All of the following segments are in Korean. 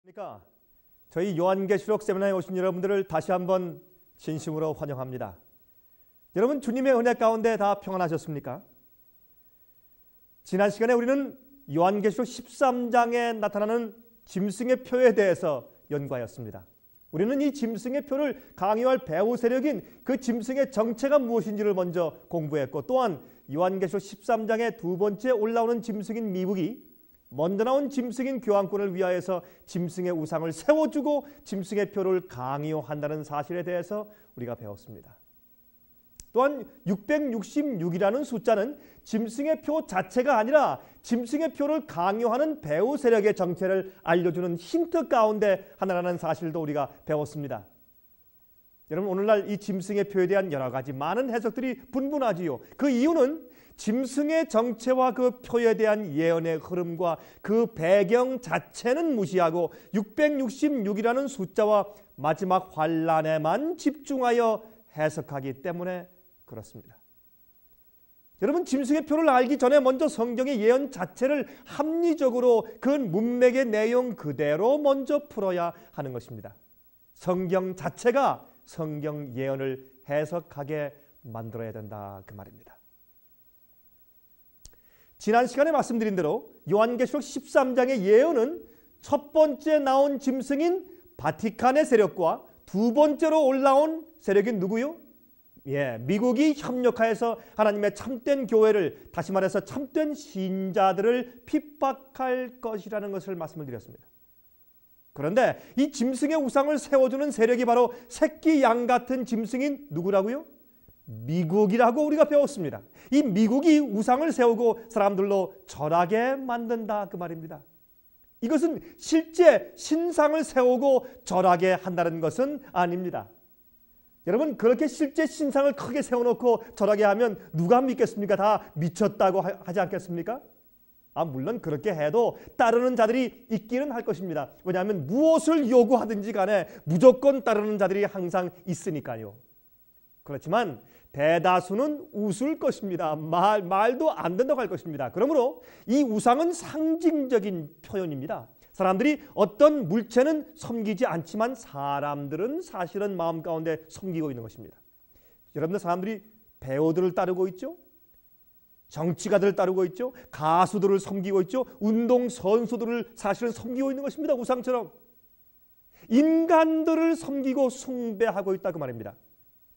그러니까 저희 요한계시록 세미나에 오신 여러분들을 다시 한번 진심으로 환영합니다. 여러분 주님의 은혜 가운데 다 평안하셨습니까? 지난 시간에 우리는 요한계시록 13장에 나타나는 짐승의 표에 대해서 연구하였습니다. 우리는 이 짐승의 표를 강요할 배후 세력인 그 짐승의 정체가 무엇인지를 먼저 공부했고, 또한 요한계시록 13장의 두 번째 올라오는 짐승인 미국이 먼저 나온 짐승인 교황권을 위하여서 짐승의 우상을 세워주고 짐승의 표를 강요한다는 사실에 대해서 우리가 배웠습니다. 또한 666이라는 숫자는 짐승의 표 자체가 아니라 짐승의 표를 강요하는 배후 세력의 정체를 알려주는 힌트 가운데 하나라는 사실도 우리가 배웠습니다. 여러분, 오늘날 이 짐승의 표에 대한 여러 가지 많은 해석들이 분분하지요. 그 이유는 짐승의 정체와 그 표에 대한 예언의 흐름과 그 배경 자체는 무시하고 666이라는 숫자와 마지막 환란에만 집중하여 해석하기 때문에 그렇습니다. 여러분, 짐승의 표를 알기 전에 먼저 성경의 예언 자체를 합리적으로 그 문맥의 내용 그대로 먼저 풀어야 하는 것입니다. 성경 자체가 성경 예언을 해석하게 만들어야 된다, 그 말입니다. 지난 시간에 말씀드린 대로 요한계시록 13장의 예언은 첫 번째 나온 짐승인 바티칸의 세력과 두 번째로 올라온 세력인 누구요? 미국이 협력하여서 하나님의 참된 교회를, 다시 말해서 참된 신자들을 핍박할 것이라는 것을 말씀을 드렸습니다. 그런데 이 짐승의 우상을 세워주는 세력이 바로 새끼 양 같은 짐승인 누구라고요? 미국이라고 우리가 배웠습니다. 이 미국이 우상을 세우고 사람들로 절하게 만든다, 그 말입니다. 이것은 실제 신상을 세우고 절하게 한다는 것은 아닙니다. 여러분, 그렇게 실제 신상을 크게 세워놓고 절하게 하면 누가 믿겠습니까? 다 미쳤다고 하지 않겠습니까? 물론 그렇게 해도 따르는 자들이 있기는 할 것입니다. 왜냐하면 무엇을 요구하든지 간에 무조건 따르는 자들이 항상 있으니까요. 그렇지만 대다수는 웃을 것입니다. 말도 안 된다고 할 것입니다. 그러므로 이 우상은 상징적인 표현입니다. 사람들이 어떤 물체는 섬기지 않지만 사람들은 사실은 마음 가운데 섬기고 있는 것입니다. 여러분들, 사람들이 배우들을 따르고 있죠. 정치가들을 따르고 있죠. 가수들을 섬기고 있죠. 운동 선수들을 사실은 섬기고 있는 것입니다. 우상처럼 인간들을 섬기고 숭배하고 있다, 그 말입니다.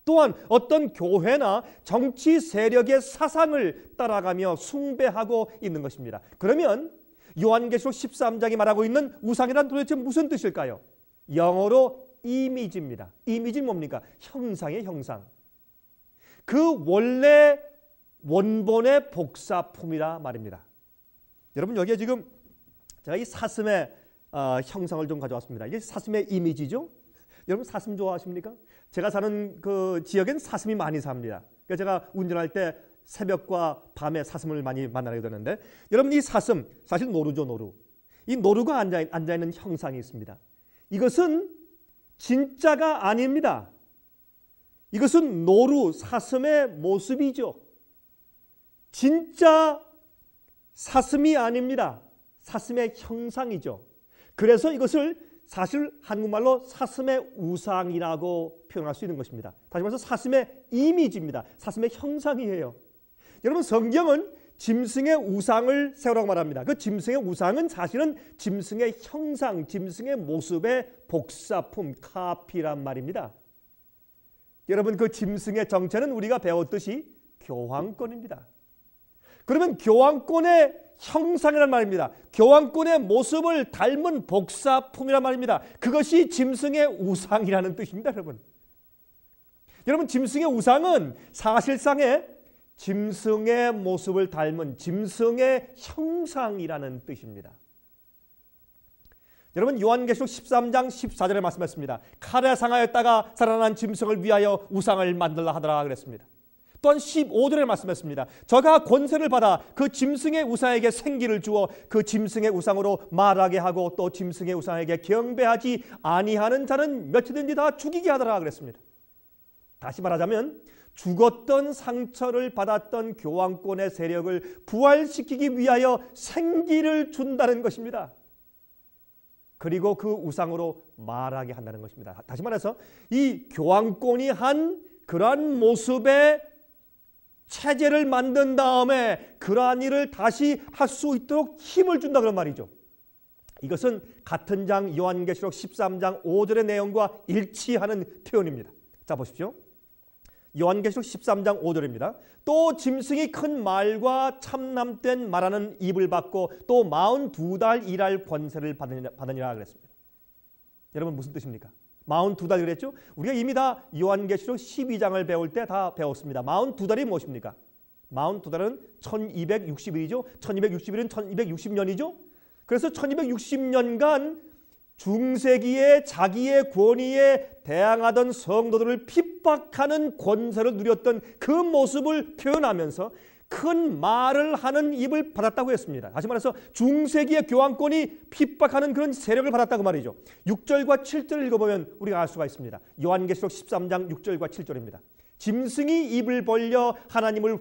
또한 어떤 교회나 정치 세력의 사상을 따라가며 숭배하고 있는 것입니다. 그러면 요한계시록 13장이 말하고 있는 우상이란 도대체 무슨 뜻일까요? 영어로 이미지입니다. 이미지는 뭡니까? 형상의 형상. 그 원래 원본의 복사품이라 말입니다. 여러분, 여기에 지금 제가 이 사슴의 형상을 좀 가져왔습니다. 이게 사슴의 이미지죠? 여러분, 사슴 좋아하십니까? 제가 사는 그 지역엔 사슴이 많이 삽니다. 그래서 제가 운전할 때 새벽과 밤에 사슴을 많이 만나게 되는데, 여러분, 이 사슴 사실 노루죠, 노루. 이 노루가 앉아있는 형상이 있습니다. 이것은 진짜가 아닙니다. 이것은 노루, 사슴의 모습이죠. 진짜 사슴이 아닙니다. 사슴의 형상이죠. 그래서 이것을 사실 한국말로 사슴의 우상이라고 표현할 수 있는 것입니다. 다시 말해서 사슴의 이미지입니다. 사슴의 형상이에요. 여러분, 성경은 짐승의 우상을 세우라고 말합니다. 그 짐승의 우상은 사실은 짐승의 형상, 짐승의 모습의 복사품, 카피란 말입니다. 여러분, 그 짐승의 정체는 우리가 배웠듯이 교황권입니다. 그러면 교황권의 형상이란 말입니다. 교황권의 모습을 닮은 복사품이란 말입니다. 그것이 짐승의 우상이라는 뜻입니다, 여러분. 여러분, 짐승의 우상은 사실상의 짐승의 모습을 닮은 짐승의 형상이라는 뜻입니다. 여러분, 요한계시록 13장 14절에 말씀했습니다. 칼에 상하였다가 살아난 짐승을 위하여 우상을 만들라 하더라 그랬습니다. 또한 15절에 말씀했습니다. 저가 권세를 받아 그 짐승의 우상에게 생기를 주어 그 짐승의 우상으로 말하게 하고 또 짐승의 우상에게 경배하지 아니하는 자는 몇이든지 다 죽이게 하더라 그랬습니다. 다시 말하자면 죽었던 상처를 받았던 교황권의 세력을 부활시키기 위하여 생기를 준다는 것입니다. 그리고 그 우상으로 말하게 한다는 것입니다. 다시 말해서 이 교황권이 한 그러한 모습의 체제를 만든 다음에 그러한 일을 다시 할 수 있도록 힘을 준다 그런 말이죠. 이것은 같은 장 요한계시록 13장 5절의 내용과 일치하는 표현입니다. 자 보십시오. 요한계시록 13장 5절입니다. 또 짐승이 큰 말과 참남된 말하는 입을 받고 또 42달 일할 권세를 받으니라 그랬습니다. 여러분 무슨 뜻입니까? 42달 그랬죠? 우리가 이미 다 요한계시록 12장을 배울 때 다 배웠습니다. 42달이 무엇입니까? 42달은 1260일이죠. 1260일은 1260년이죠. 그래서 1260년간 중세기에 자기의 권위에 대항하던 성도들을 핍박하는 권세를 누렸던 그 모습을 표현하면서 큰 말을 하는 입을 받았다고 했습니다. 다시 말해서 중세기의 교황권이 핍박하는 그런 세력을 받았다고 말이죠. 6절과 7절을 읽어보면 우리가 알 수가 있습니다. 요한계시록 13장 6절과 7절입니다. 짐승이 입을 벌려 하나님을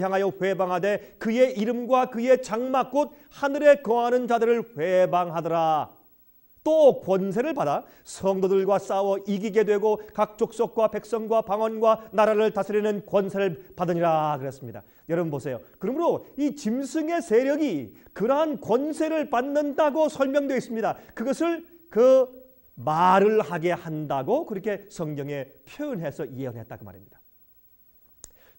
향하여 회방하되 그의 이름과 그의 장막 곧 하늘에 거하는 자들을 회방하더라. 또 권세를 받아 성도들과 싸워 이기게 되고 각 족속과 백성과 방언과 나라를 다스리는 권세를 받으니라 그랬습니다. 여러분 보세요. 그러므로 이 짐승의 세력이 그러한 권세를 받는다고 설명되어 있습니다. 그것을 그 말을 하게 한다고 그렇게 성경에 표현해서 예언했다고 말입니다.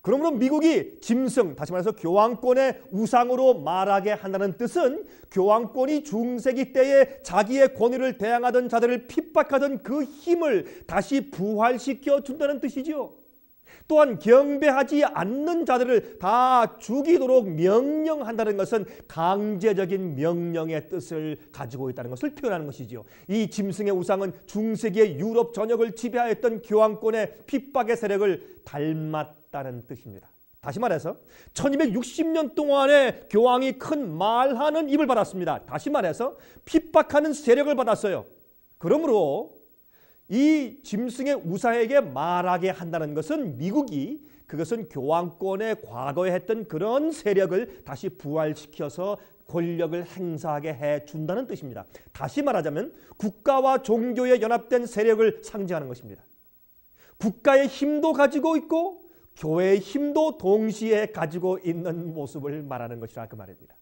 그러므로 미국이 짐승, 다시 말해서 교황권의 우상으로 말하게 한다는 뜻은 교황권이 중세기 때에 자기의 권위를 대항하던 자들을 핍박하던 그 힘을 다시 부활시켜 준다는 뜻이지요. 또한 경배하지 않는 자들을 다 죽이도록 명령한다는 것은 강제적인 명령의 뜻을 가지고 있다는 것을 표현하는 것이지요. 이 짐승의 우상은 중세기의 유럽 전역을 지배하였던 교황권의 핍박의 세력을 닮았다는 뜻입니다. 다시 말해서 1260년 동안에 교황이 큰 말하는 입을 받았습니다. 다시 말해서 핍박하는 세력을 받았어요. 그러므로 이 짐승의 우상에게 말하게 한다는 것은 미국이 그것은 교황권에 과거에 했던 그런 세력을 다시 부활시켜서 권력을 행사하게 해준다는 뜻입니다. 다시 말하자면 국가와 종교에 연합된 세력을 상징하는 것입니다. 국가의 힘도 가지고 있고 교회의 힘도 동시에 가지고 있는 모습을 말하는 것이라 그 말입니다.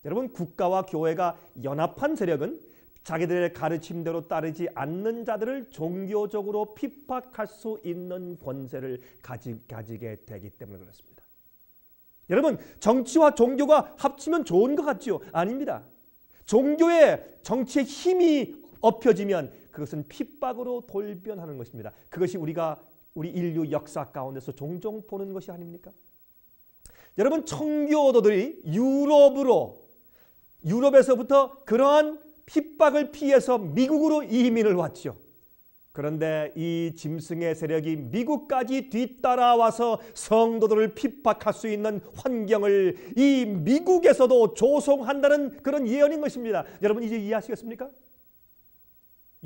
여러분 국가와 교회가 연합한 세력은 자기들의 가르침대로 따르지 않는 자들을 종교적으로 핍박할 수 있는 권세를 가지게 되기 때문에 그렇습니다. 여러분 정치와 종교가 합치면 좋은 것 같지요? 아닙니다. 정치의 힘이 업혀지면 그것은 핍박으로 돌변하는 것입니다. 그것이 우리 인류 역사 가운데서 종종 보는 것이 아닙니까? 여러분 청교도들이 유럽에서부터 그러한 핍박을 피해서 미국으로 이민을 왔죠. 그런데 이 짐승의 세력이 미국까지 뒤따라와서 성도들을 핍박할 수 있는 환경을 이 미국에서도 조성한다는 그런 예언인 것입니다. 여러분 이제 이해하시겠습니까?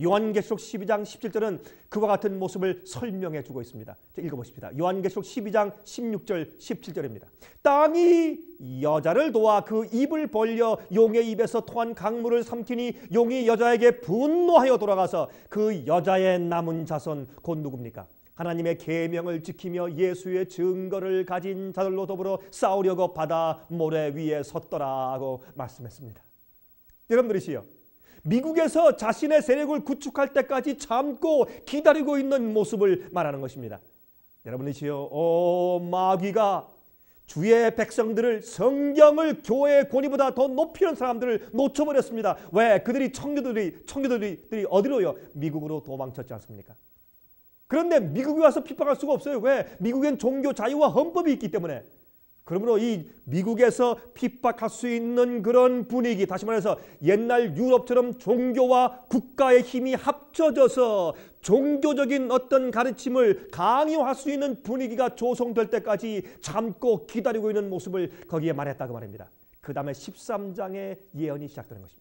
요한계시록 12장 17절은 그와 같은 모습을 설명해 주고 있습니다. 읽어보십시다. 요한계시록 12장 16절 17절입니다. 땅이 여자를 도와 그 입을 벌려 용의 입에서 토한 강물을 삼키니 용이 여자에게 분노하여 돌아가서 그 여자의 남은 자손 곧 누굽니까? 하나님의 계명을 지키며 예수의 증거를 가진 자들로 더불어 싸우려고 바다 모래 위에 섰더라고 말씀했습니다. 여러분들이시여 미국에서 자신의 세력을 구축할 때까지 참고 기다리고 있는 모습을 말하는 것입니다. 여러분이시여 마귀가 주의 백성들을 성경을 교회의 권위보다 더 높이는 사람들을 놓쳐버렸습니다. 왜? 그들이 청교도들이 어디로요? 미국으로 도망쳤지 않습니까? 그런데 미국에 와서 핍박할 수가 없어요. 왜? 미국엔 종교 자유와 헌법이 있기 때문에. 그러므로 이 미국에서 핍박할 수 있는 그런 분위기, 다시 말해서 옛날 유럽처럼 종교와 국가의 힘이 합쳐져서 종교적인 어떤 가르침을 강요할 수 있는 분위기가 조성될 때까지 참고 기다리고 있는 모습을 거기에 말했다고 말입니다. 그 다음에 13장의 예언이 시작되는 것입니다.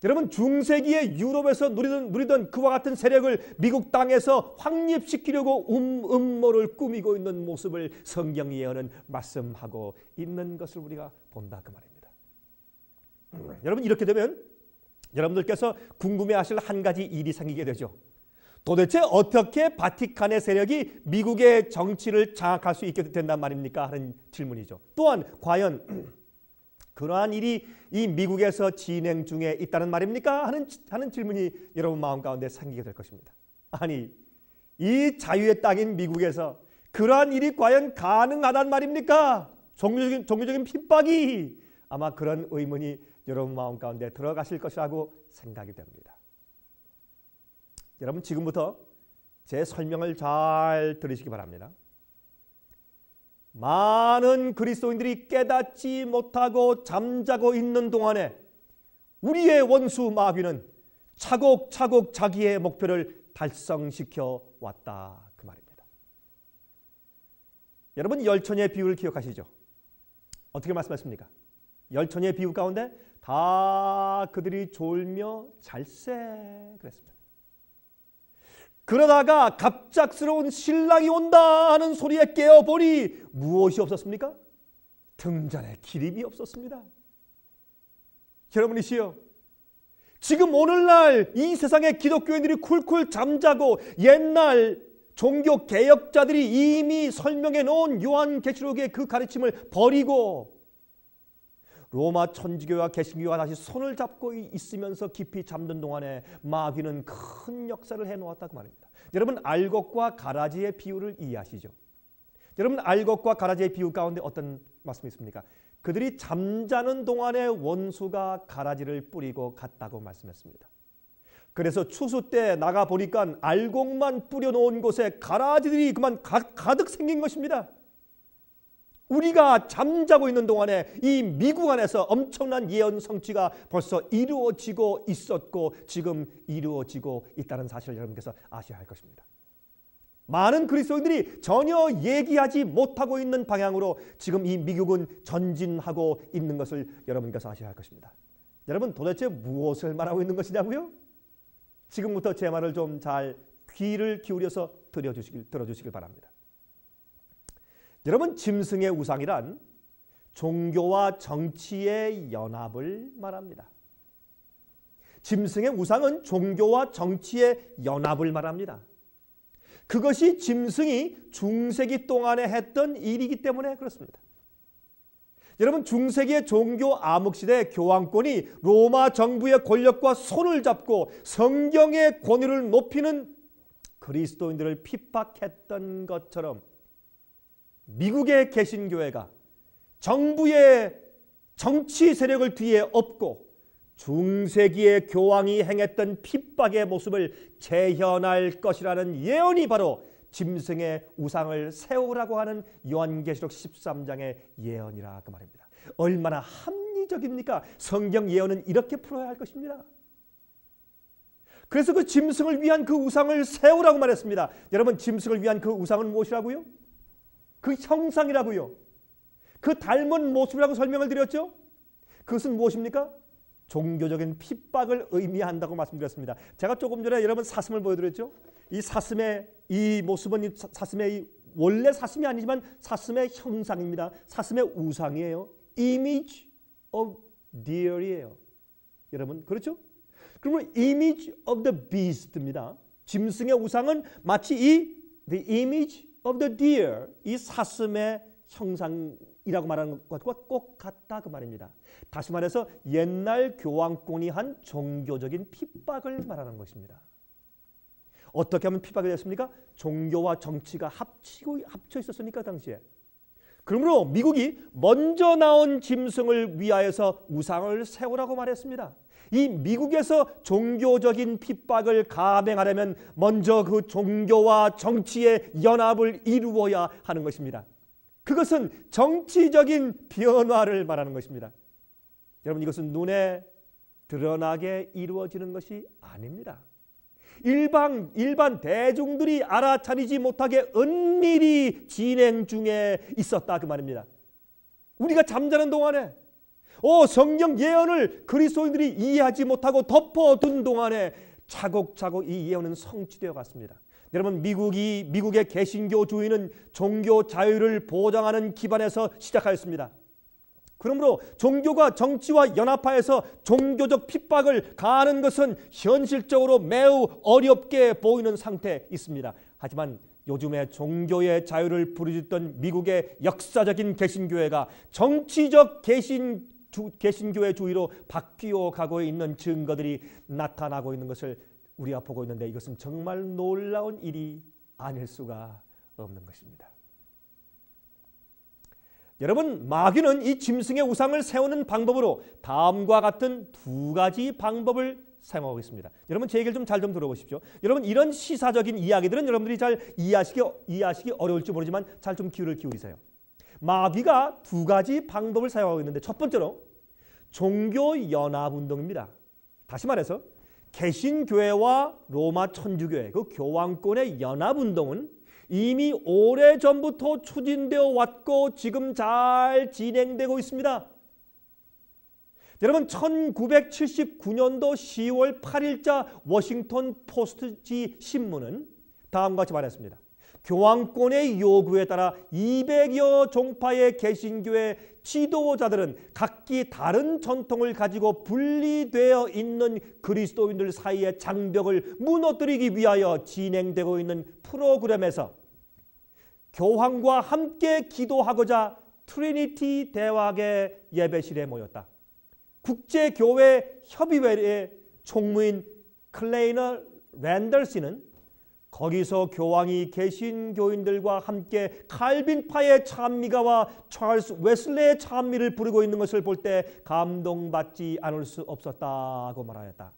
여러분 중세기의 유럽에서 누리던 그와 같은 세력을 미국 땅에서 확립시키려고 음모를 꾸미고 있는 모습을 성경 예언은 말씀하고 있는 것을 우리가 본다 그 말입니다. 여러분 이렇게 되면 여러분들께서 궁금해하실 한 가지 일이 생기게 되죠. 도대체 어떻게 바티칸의 세력이 미국의 정치를 장악할 수 있게 된단 말입니까? 하는 질문이죠. 또한 과연 그러한 일이 이 미국에서 진행 중에 있다는 말입니까? 하는 질문이 여러분 마음 가운데 생기게 될 것입니다. 아니, 이 자유의 땅인 미국에서 그러한 일이 과연 가능하단 말입니까? 종교적인 핍박이 아마 그런 의문이 여러분 마음 가운데 들어가실 것이라고 생각이 됩니다. 여러분 지금부터 제 설명을 잘 들으시기 바랍니다. 많은 그리스도인들이 깨닫지 못하고 잠자고 있는 동안에 우리의 원수 마귀는 차곡차곡 자기의 목표를 달성시켜 왔다 그 말입니다. 여러분 열처녀의 비유를 기억하시죠? 어떻게 말씀하십니까? 열처녀의 비유 가운데 다 그들이 졸며 잘세 그랬습니다. 그러다가 갑작스러운 신랑이 온다 하는 소리에 깨어보니 무엇이 없었습니까? 등잔에 기름이 없었습니다. 여러분이시여, 지금 오늘날 이 세상의 기독교인들이 쿨쿨 잠자고 옛날 종교 개혁자들이 이미 설명해 놓은 요한계시록의 그 가르침을 버리고 로마 천주교와 개신교가 다시 손을 잡고 있으면서 깊이 잠든 동안에 마귀는 큰 역사를 해놓았다고 말입니다. 여러분 알곡과 가라지의 비유를 이해하시죠? 여러분 알곡과 가라지의 비유 가운데 어떤 말씀이 있습니까? 그들이 잠자는 동안에 원수가 가라지를 뿌리고 갔다고 말씀했습니다. 그래서 추수 때 나가보니까 알곡만 뿌려놓은 곳에 가라지들이 그만 가득 생긴 것입니다. 우리가 잠자고 있는 동안에 이 미국 안에서 엄청난 예언 성취가 벌써 이루어지고 있었고 지금 이루어지고 있다는 사실을 여러분께서 아셔야 할 것입니다. 많은 그리스도인들이 전혀 얘기하지 못하고 있는 방향으로 지금 이 미국은 전진하고 있는 것을 여러분께서 아셔야 할 것입니다. 여러분 도대체 무엇을 말하고 있는 것이냐고요? 지금부터 제 말을 좀 잘 귀를 기울여서 들어주시길 바랍니다. 여러분 짐승의 우상이란 종교와 정치의 연합을 말합니다. 짐승의 우상은 종교와 정치의 연합을 말합니다. 그것이 짐승이 중세기 동안에 했던 일이기 때문에 그렇습니다. 여러분 중세기의 종교 암흑시대 교황권이 로마 정부의 권력과 손을 잡고 성경의 권위를 높이는 그리스도인들을 핍박했던 것처럼 미국의 개신교회가 정부의 정치 세력을 뒤에 업고 중세기의 교황이 행했던 핍박의 모습을 재현할 것이라는 예언이 바로 짐승의 우상을 세우라고 하는 요한계시록 13장의 예언이라 그 말입니다. 얼마나 합리적입니까? 성경 예언은 이렇게 풀어야 할 것입니다. 그래서 그 짐승을 위한 그 우상을 세우라고 말했습니다. 여러분 짐승을 위한 그 우상은 무엇이라고요? 그 형상이라고요. 그 닮은 모습이라고 설명을 드렸죠. 그것은 무엇입니까? 종교적인 핍박을 의미한다고 말씀드렸습니다. 제가 조금 전에 여러분 사슴을 보여드렸죠. 이 사슴의 이 모습은 사슴의 원래 사슴이 아니지만 사슴의 형상입니다. 사슴의 우상이에요. Image of deer이에요. 여러분 그렇죠? 그러면 Image of the beast입니다. 짐승의 우상은 마치 the image of the deer, 이 사슴의 형상이라고 말하는 것과 꼭 같다 그 말입니다. 다시 말해서 옛날 교황권이 한 종교적인 핍박을 말하는 것입니다. 어떻게 하면 핍박이 됐습니까? 종교와 정치가 합쳐 있었으니까 당시에. 그러므로 미국이 먼저 나온 짐승을 위하여서 우상을 세우라고 말했습니다. 이 미국에서 종교적인 핍박을 감행하려면 먼저 그 종교와 정치의 연합을 이루어야 하는 것입니다. 그것은 정치적인 변화를 말하는 것입니다. 여러분 이것은 눈에 드러나게 이루어지는 것이 아닙니다. 일반 대중들이 알아차리지 못하게 은밀히 진행 중에 있었다 그 말입니다. 우리가 잠자는 동안에 성경 예언을 그리스도인들이 이해하지 못하고 덮어둔 동안에 차곡차곡 이 예언은 성취되어 갔습니다. 여러분 미국의 개신교주의는 종교 자유를 보장하는 기반에서 시작하였습니다. 그러므로 종교가 정치와 연합하여서 종교적 핍박을 가하는 것은 현실적으로 매우 어렵게 보이는 상태에 있습니다. 하지만 요즘에 종교의 자유를 부르짖던 미국의 역사적인 개신교회가 정치적 개신교회주의로 바뀌어 가고 있는 증거들이 나타나고 있는 것을 우리가 보고 있는데, 이것은 정말 놀라운 일이 아닐 수가 없는 것입니다. 여러분, 마귀는 이 짐승의 우상을 세우는 방법으로 다음과 같은 두 가지 방법을 사용하고 있습니다. 여러분, 제 얘기를 좀 잘 들어보십시오. 여러분, 이런 시사적인 이야기들은 여러분들이 잘 이해하시기 어려울지 모르지만 잘 좀 귀를 기울이세요. 마귀가 두 가지 방법을 사용하고 있는데, 첫 번째로 종교연합운동입니다. 다시 말해서 개신교회와 로마 천주교회, 그 교황권의 연합운동은 이미 오래전부터 추진되어 왔고 지금 잘 진행되고 있습니다. 여러분, 1979년도 10월 8일자 워싱턴 포스트지 신문은 다음과 같이 말했습니다. 교황권의 요구에 따라 200여 종파의 개신교회 지도자들은 각기 다른 전통을 가지고 분리되어 있는 그리스도인들 사이의 장벽을 무너뜨리기 위하여 진행되고 있는 프로그램에서 교황과 함께 기도하고자 트리니티 대학의 예배실에 모였다. 국제교회 협의회의 총무인 클레이너 랜덜스는 거기서 교황이 개신교인들과 함께 칼빈파의 찬미가와 찰스 웨슬레의 찬미를 부르고 있는 것을 볼 때 감동받지 않을 수 없었다고 말하였다.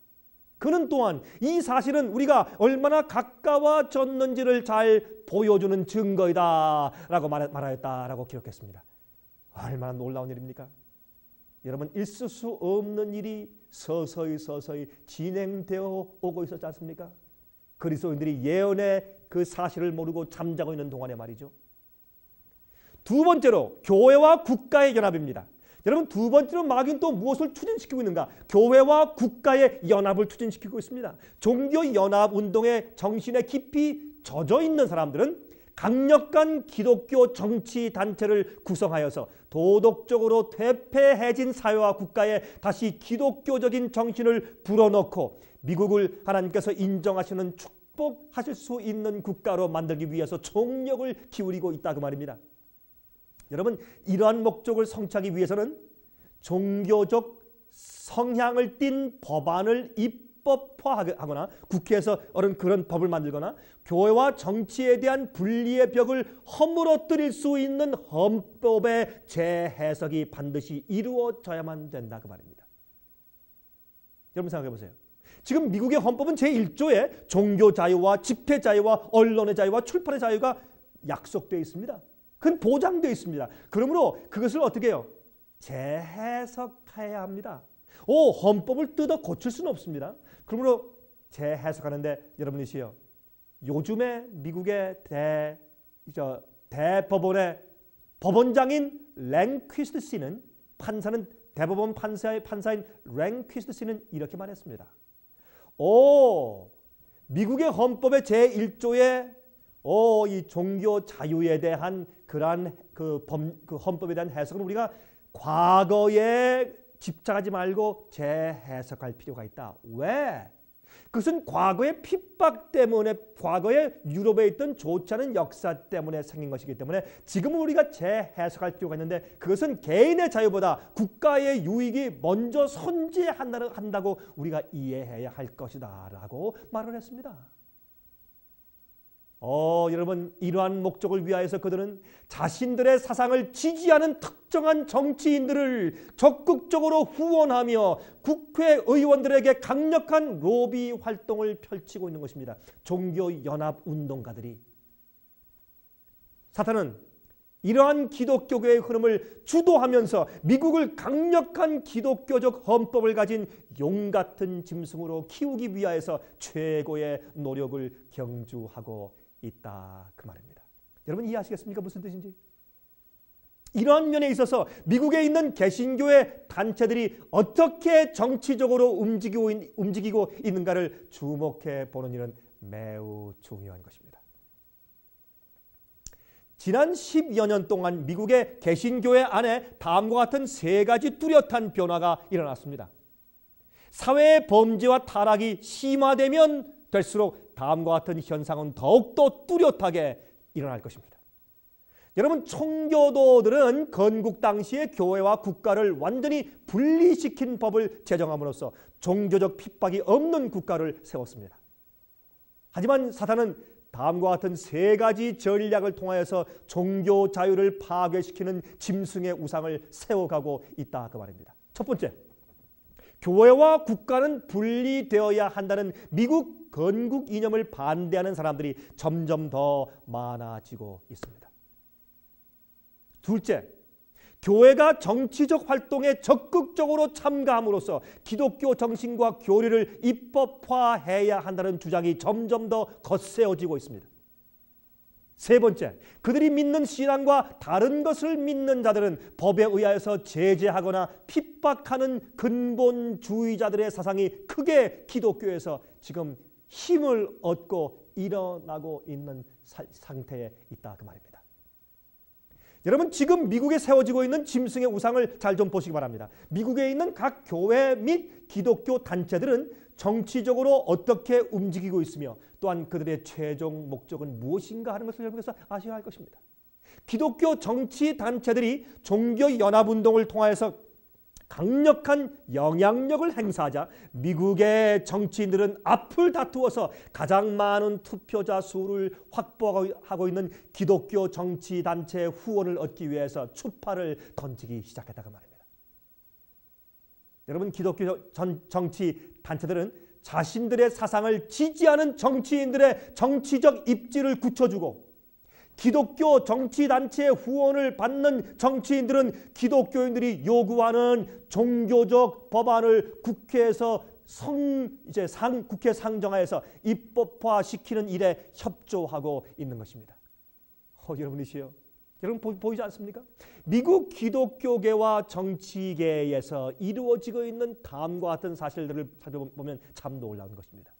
그는 또한 이 사실은 우리가 얼마나 가까워졌는지를 잘 보여주는 증거이다 라고 말하였다라고 기록했습니다. 얼마나 놀라운 일입니까? 여러분, 있을 수 없는 일이 서서히 진행되어 오고 있었지 않습니까? 그리스도인들이 예언의 그 사실을 모르고 잠자고 있는 동안에 말이죠. 두 번째로 교회와 국가의 연합입니다. 여러분, 두 번째로 마귀는 또 무엇을 추진시키고 있는가? 교회와 국가의 연합을 추진시키고 있습니다. 종교연합운동의 정신에 깊이 젖어 있는 사람들은 강력한 기독교 정치단체를 구성하여서 도덕적으로 퇴폐해진 사회와 국가에 다시 기독교적인 정신을 불어넣고 미국을 하나님께서 인정하시는 축복하실 수 있는 국가로 만들기 위해서 총력을 기울이고 있다 그 말입니다. 여러분, 이러한 목적을 성취하기 위해서는 종교적 성향을 띤 법안을 입법화하거나 국회에서 그런 법을 만들거나 교회와 정치에 대한 분리의 벽을 허물어뜨릴 수 있는 헌법의 재해석이 반드시 이루어져야만 된다 그 말입니다. 여러분 생각해 보세요. 지금 미국의 헌법은 제1조에 종교 자유와 집회 자유와 언론의 자유와 출판의 자유가 약속되어 있습니다. 그건 보장되어 있습니다. 그러므로 그것을 어떻게 해요? 재해석해야 합니다. 헌법을 뜯어 고칠 수는 없습니다. 그러므로 재해석하는데 여러분이시요, 요즘에 미국의 대법원의 법원장인 랭퀴스트 씨는 대법원 판사인 랭퀴스트 씨는 이렇게 말했습니다. 미국의 헌법의 제1조에 이 종교 자유에 대한 그러한 그 헌법에 대한 해석은 우리가 과거에 집착하지 말고 재해석할 필요가 있다. 왜? 그것은 과거의 핍박 때문에, 과거에 유럽에 있던 좋지 않은 역사 때문에 생긴 것이기 때문에 지금은 우리가 재해석할 필요가 있는데, 그것은 개인의 자유보다 국가의 유익이 먼저 선지한다고 우리가 이해해야 할 것이다 라고 말을 했습니다. 여러분, 이러한 목적을 위하여서 그들은 자신들의 사상을 지지하는 특정한 정치인들을 적극적으로 후원하며 국회의원들에게 강력한 로비 활동을 펼치고 있는 것입니다. 종교연합운동가들이. 사탄은 이러한 기독교계의 흐름을 주도하면서 미국을 강력한 기독교적 헌법을 가진 용 같은 짐승으로 키우기 위하여서 최고의 노력을 경주하고 있다 그 말입니다. 여러분 이해하시겠습니까? 무슨 뜻인지? 이러한 면에 있어서 미국에 있는 개신교의 단체들이 어떻게 정치적으로 움직이고 있는가를 주목해 보는 일은 매우 중요한 것입니다. 지난 10여 년 동안 미국의 개신교회 안에 다음과 같은 세 가지 뚜렷한 변화가 일어났습니다. 사회의 범죄와 타락이 심화되면 될수록 다음과 같은 현상은 더욱더 뚜렷하게 일어날 것입니다. 여러분, 청교도들은 건국 당시에 교회와 국가를 완전히 분리시킨 법을 제정함으로써 종교적 핍박이 없는 국가를 세웠습니다. 하지만 사탄은 다음과 같은 세 가지 전략을 통하여서 종교 자유를 파괴시키는 짐승의 우상을 세워가고 있다 그 말입니다. 첫 번째, 교회와 국가는 분리되어야 한다는 미국 건국 이념을 반대하는 사람들이 점점 더 많아지고 있습니다. 둘째, 교회가 정치적 활동에 적극적으로 참가함으로써 기독교 정신과 교리를 입법화해야 한다는 주장이 점점 더 거세어지고 있습니다. 세 번째, 그들이 믿는 신앙과 다른 것을 믿는 자들은 법에 의하여서 제재하거나 핍박하는 근본주의자들의 사상이 크게 기독교에서 지금 힘을 얻고 일어나고 있는 상태에 있다 그 말입니다. 여러분, 지금 미국에 세워지고 있는 짐승의 우상을 잘 좀 보시기 바랍니다. 미국에 있는 각 교회 및 기독교 단체들은 정치적으로 어떻게 움직이고 있으며 또한 그들의 최종 목적은 무엇인가 하는 것을 여러분께서 아셔야 할 것입니다. 기독교 정치 단체들이 종교연합운동을 통하여서 강력한 영향력을 행사하자 미국의 정치인들은 앞을 다투어서 가장 많은 투표자 수를 확보하고 있는 기독교 정치단체의 후원을 얻기 위해서 추파를 던지기 시작했다고 말입니다. 여러분, 기독교 정치단체들은 자신들의 사상을 지지하는 정치인들의 정치적 입지를 굳혀주고 기독교 정치단체의 후원을 받는 정치인들은 기독교인들이 요구하는 종교적 법안을 국회에서 국회 상정하여서 입법화시키는 일에 협조하고 있는 것입니다. 여러분이시요, 여러분 보이지 않습니까? 미국 기독교계와 정치계에서 이루어지고 있는 다음과 같은 사실들을 살펴보면 참 놀라운 것입니다.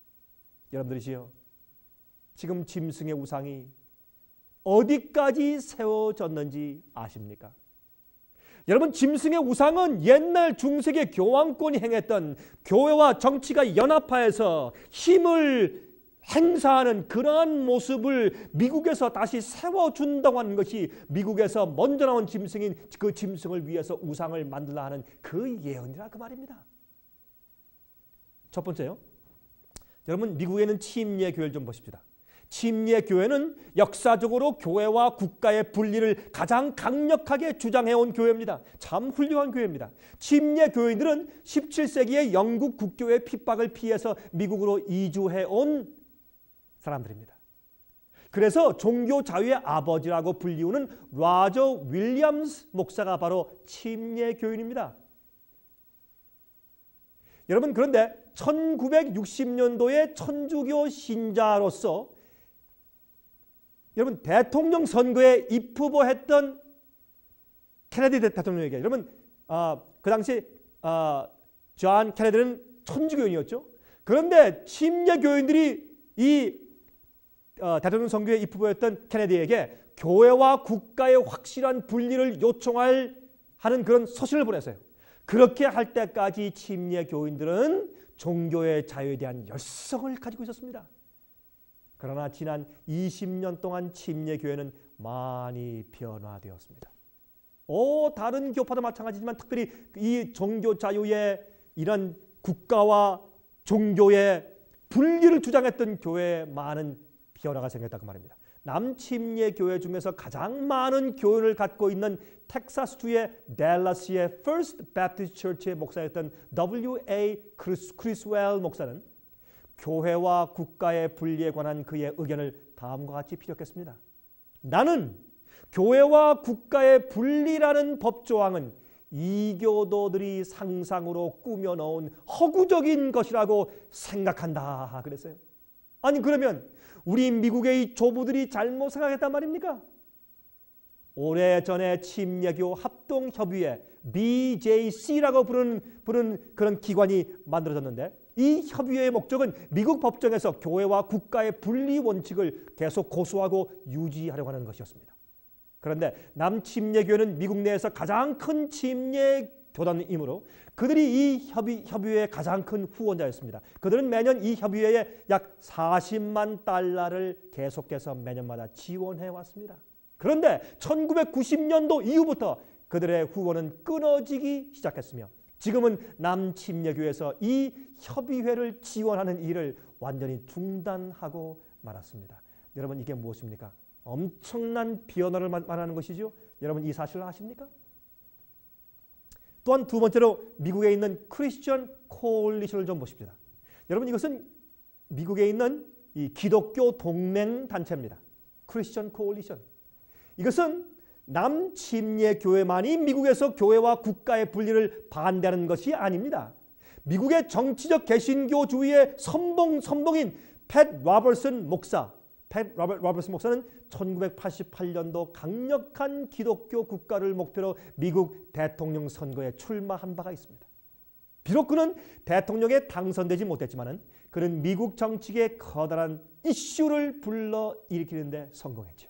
여러분들이시요, 지금 짐승의 우상이 어디까지 세워졌는지 아십니까? 여러분, 짐승의 우상은 옛날 중세기 교황권이 행했던 교회와 정치가 연합하여서 힘을 행사하는 그러한 모습을 미국에서 다시 세워준다고 하는 것이 미국에서 먼저 나온 짐승인 그 짐승을 위해서 우상을 만들라 하는 그 예언이라 그 말입니다. 첫 번째요, 여러분, 미국에 있는 침례 교회를 좀 보십시다. 침례 교회는 역사적으로 교회와 국가의 분리를 가장 강력하게 주장해온 교회입니다. 참 훌륭한 교회입니다. 침례 교인들은 17세기의 영국 국교의 핍박을 피해서 미국으로 이주해온 사람들입니다. 그래서 종교 자유의 아버지라고 불리우는 로저 윌리엄스 목사가 바로 침례 교인입니다. 여러분, 그런데 1960년도에 천주교 신자로서 여러분, 대통령 선거에 입후보했던 케네디 대통령에게, 여러분 그 당시 존 케네디는 천주교인이었죠. 그런데 침례 교인들이 이 대통령 선거에 입후보했던 케네디에게 교회와 국가의 확실한 분리를 요청하는 그런 서신을 보냈어요. 그렇게 할 때까지 침례 교인들은 종교의 자유에 대한 열성을 가지고 있었습니다. 그러나 지난 20년 동안 침례교회는 많이 변화되었습니다. 다른 교파도 마찬가지지만 특별히 이 종교 자유의 이런 국가와 종교의 분리를 주장했던 교회에 많은 변화가 생겼다고 말입니다. 남침례 교회 중에서 가장 많은 교인을 갖고 있는 텍사스주의 댈러스의 First Baptist Church의 목사였던 W.A. 크리스웰 목사는 교회와 국가의 분리에 관한 그의 의견을 다음과 같이 피력했습니다. 나는 교회와 국가의 분리라는 법조항은 이교도들이 상상으로 꾸며놓은 허구적인 것이라고 생각한다 그랬어요. 아니, 그러면 우리 미국의 이 조부들이 잘못 생각했단 말입니까? 오래전에 침례교 합동협의회 BJC라고 부르는 그런 기관이 만들어졌는데 이 협의회의 목적은 미국 법정에서 교회와 국가의 분리 원칙을 계속 고수하고 유지하려고 하는 것이었습니다. 그런데 남침례교회는 미국 내에서 가장 큰 침례 교단이므로 그들이 이 협의회의 가장 큰 후원자였습니다. 그들은 매년 이 협의회에 약 40만 달러를 계속해서 매년마다 지원해 왔습니다. 그런데 1990년도 이후부터 그들의 후원은 끊어지기 시작했으며 지금은 남침례교회에서 이 협의회를 지원하는 일을 완전히 중단하고 말았습니다. 여러분, 이게 무엇입니까? 엄청난 비언어를 말하는 것이죠. 여러분, 이 사실을 아십니까? 또한 두 번째로 미국에 있는 크리스천 코올리션을 좀 보십시다. 여러분, 이것은 미국에 있는 이 기독교 동맹 단체입니다. 크리스천 코올리션. 이것은 남침례교회만이 미국에서 교회와 국가의 분리를 반대하는 것이 아닙니다. 미국의 정치적 개신교주의의 선봉인 팻 로버슨 목사, 팻 로버슨 목사는 1988년도 강력한 기독교 국가를 목표로 미국 대통령 선거에 출마한 바가 있습니다. 비록 그는 대통령에 당선되지 못했지만 그는 미국 정치계의 커다란 이슈를 불러일으키는 데 성공했죠.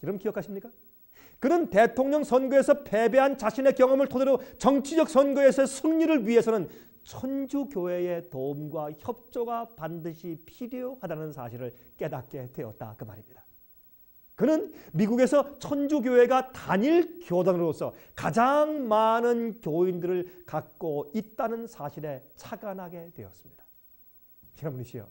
여러분, 기억하십니까? 그는 대통령 선거에서 패배한 자신의 경험을 토대로 정치적 선거에서 승리를 위해서는 천주교회의 도움과 협조가 반드시 필요하다는 사실을 깨닫게 되었다, 그 말입니다. 그는 미국에서 천주교회가 단일 교단으로서 가장 많은 교인들을 갖고 있다는 사실에 착안하게 되었습니다. 여러분이시여,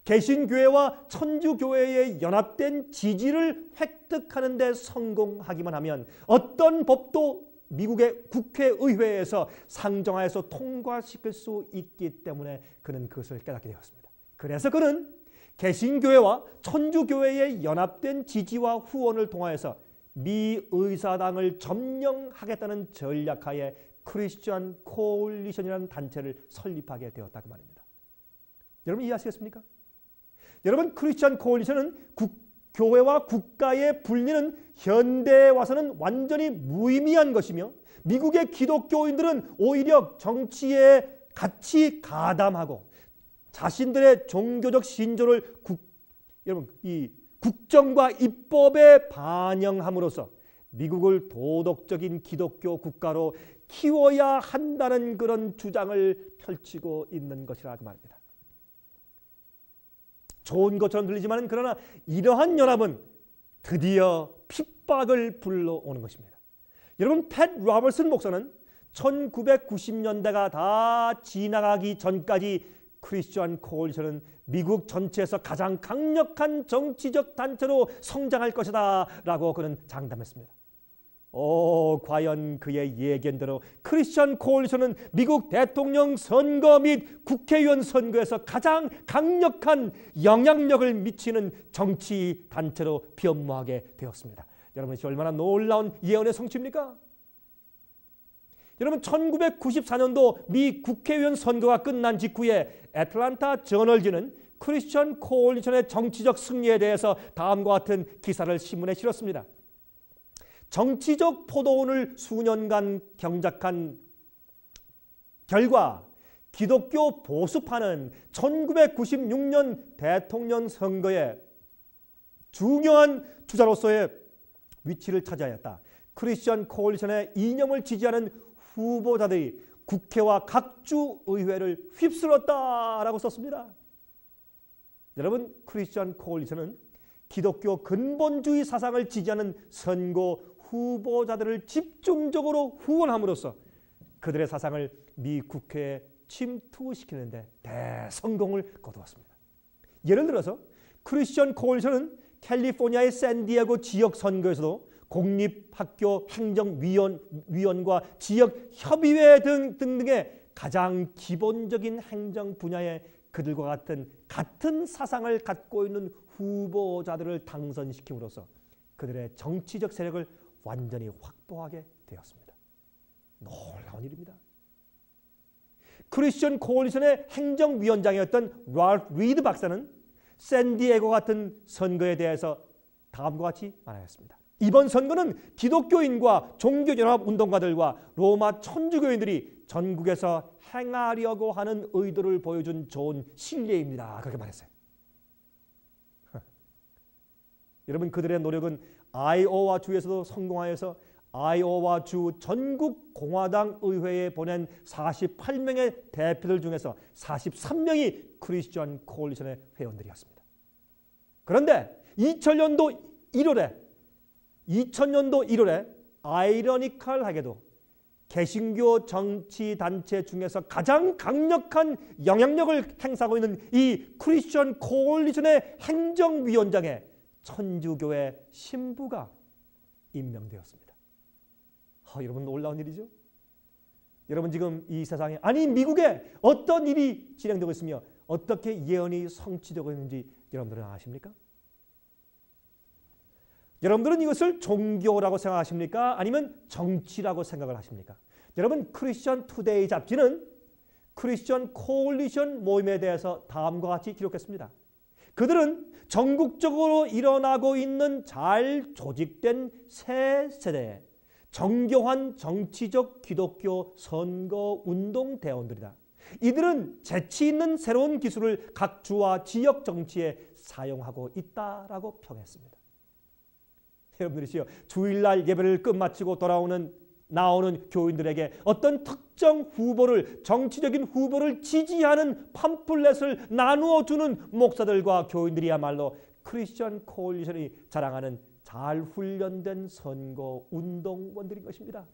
개신교회와 천주교회의 연합된 지지를 획득하는 데 성공하기만 하면 어떤 법도 미국의 국회의회에서 상정하여서 통과시킬 수 있기 때문에 그는 그것을 깨닫게 되었습니다. 그래서 그는 개신교회와 천주교회의 연합된 지지와 후원을 통하여서 미 의사당을 점령하겠다는 전략하에 크리스천 코올리션이라는 단체를 설립하게 되었다고 말입니다. 여러분, 이해하시겠습니까? 여러분, 크리스천 코올리션은 교회와 국가의 분리는 현대에 와서는 완전히 무의미한 것이며 미국의 기독교인들은 오히려 정치에 같이 가담하고 자신들의 종교적 신조를 이 국정과 입법에 반영함으로써 미국을 도덕적인 기독교 국가로 키워야 한다는 그런 주장을 펼치고 있는 것이라고 말입니다. 좋은 것처럼 들리지만 그러나 이러한 연합은 드디어 핍박을 불러오는 것입니다. 여러분, 팻 로버슨 목사는 1990년대가 다 지나가기 전까지 크리스천 코올리션은 미국 전체에서 가장 강력한 정치적 단체로 성장할 것이다 라고 그는 장담했습니다. 과연 그의 예견대로 크리스천 코올리션은 미국 대통령 선거 및 국회의원 선거에서 가장 강력한 영향력을 미치는 정치 단체로 변모하게 되었습니다. 여러분, 이것이 얼마나 놀라운 예언의 성취입니까? 여러분, 1994년도 미 국회의원 선거가 끝난 직후에 애틀랜타 저널지는 크리스천 코올리션의 정치적 승리에 대해서 다음과 같은 기사를 신문에 실었습니다. 정치적 포도원을 수년간 경작한 결과 기독교 보수파는 1996년 대통령 선거에 중요한 주자로서의 위치를 차지하였다. 크리스천 코올리션의 이념을 지지하는 후보자들이 국회와 각주 의회를 휩쓸었다라고 썼습니다. 여러분, 크리스천 코올리션은 기독교 근본주의 사상을 지지하는 선거 후보자들을 집중적으로 후원함으로써 그들의 사상을 미 국회에 침투시키는데 대성공을 거두었습니다. 예를 들어서 크리스천 코올리션은 캘리포니아의 샌디에고 지역 선거에서도 공립학교 행정위원과 지역협의회 등등의 가장 기본적인 행정 분야에 그들과 같은 사상을 갖고 있는 후보자들을 당선시킴으로써 그들의 정치적 세력을 완전히 확보하게 되었습니다. 놀라운 일입니다. 크리스천 코올리션의 행정위원장이었던 랄프 리드 박사는 샌디에고 같은 선거에 대해서 다음과 같이 말하였습니다. 이번 선거는 기독교인과 종교연합운동가들과 로마 천주교인들이 전국에서 행하려고 하는 의도를 보여준 좋은 신뢰입니다. 그렇게 말했어요. 여러분, 그들의 노력은 아이오와 주에서도 성공하여서 아이오와 주 전국 공화당 의회에 보낸 48명의 대표들 중에서 43명이 크리스천 코올리션의 회원들이었습니다. 그런데 2000년도 1월에 아이러니컬하게도 개신교 정치단체 중에서 가장 강력한 영향력을 행사하고 있는 이 크리스천 코올리션의 행정위원장에 천주교회 신부가 임명되었습니다. 여러분 놀라운 일이죠. 여러분 지금 이 세상에 아니 미국에 어떤 일이 진행되고 있으며 어떻게 예언이 성취되고 있는지 여러분들은 아십니까? 여러분들은 이것을 종교라고 생각하십니까? 아니면 정치라고 생각을 하십니까? 여러분 크리스천 투데이 잡지는 크리스천 코올리션 모임에 대해서 다음과 같이 기록했습니다. 그들은 전국적으로 일어나고 있는 잘 조직된 새 세대의 정교한 정치적 기독교 선거 운동 대원들이다. 이들은 재치 있는 새로운 기술을 각 주와 지역 정치에 사용하고 있다라고 평했습니다. 여러분들이시여 주일날 예배를 끝마치고 나오는 교인들에게 어떤 특정 후보를 정치적인 후보를 지지하는 팜플렛을 나누어 주는 목사들과 교인들이야말로 크리스천 코올리션이 자랑하는 잘 훈련된 선거 운동원들인 것입니다.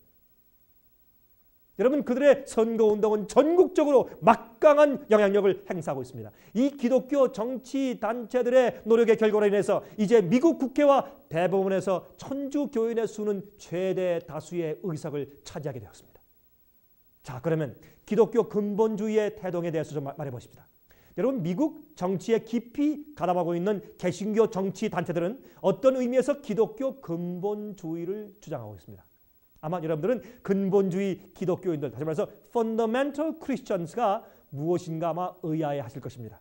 여러분 그들의 선거운동은 전국적으로 막강한 영향력을 행사하고 있습니다. 이 기독교 정치단체들의 노력의 결과로 인해서 이제 미국 국회와 대법원에서 천주교인의 수는 최대 다수의 의석을 차지하게 되었습니다. 자, 그러면 기독교 근본주의의 태동에 대해서 좀 말해보십시다. 여러분 미국 정치에 깊이 가담하고 있는 개신교 정치단체들은 어떤 의미에서 기독교 근본주의를 주장하고 있습니다. 아마 여러분들은 근본주의 기독교인들, 다시 말해서 fundamental Christians가 무엇인가 아마 의아해 하실 것입니다.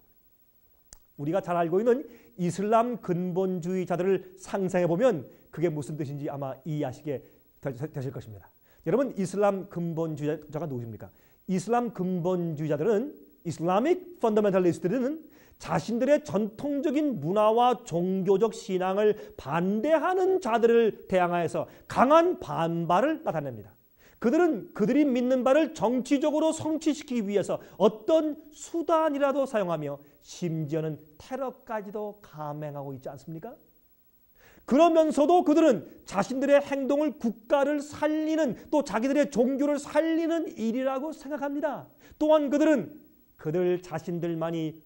우리가 잘 알고 있는 이슬람 근본주의자들을 상상해 보면 그게 무슨 뜻인지 아마 이해하시게 되실 것입니다. 여러분 이슬람 근본주의자가 누구십니까? 이슬람 근본주의자들은 이슬라믹 펀더멘탈리스트들은 자신들의 전통적인 문화와 종교적 신앙을 반대하는 자들을 대항하여서 강한 반발을 나타냅니다. 그들은 그들이 믿는 바를 정치적으로 성취시키기 위해서 어떤 수단이라도 사용하며 심지어는 테러까지도 감행하고 있지 않습니까? 그러면서도 그들은 자신들의 행동을 국가를 살리는 또 자기들의 종교를 살리는 일이라고 생각합니다. 또한 그들은 그들 자신들만이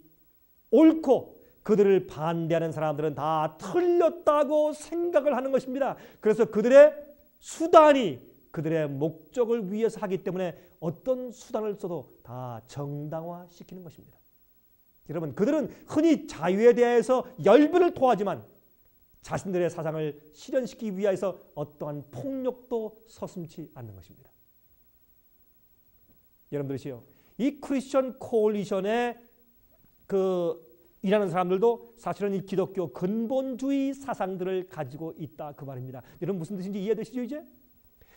옳고 그들을 반대하는 사람들은 다 틀렸다고 생각을 하는 것입니다. 그래서 그들의 수단이 그들의 목적을 위해서 하기 때문에 어떤 수단을 써도 다 정당화시키는 것입니다. 여러분 그들은 흔히 자유에 대해서 열변을 토하지만 자신들의 사상을 실현시키기 위해서 어떠한 폭력도 서슴지 않는 것입니다. 여러분들이시요, 이 크리스천 코올리션의 일하는 사람들도 사실은 이 기독교 근본주의 사상들을 가지고 있다 그 말입니다. 여러분 무슨 뜻인지 이해되시죠 이제?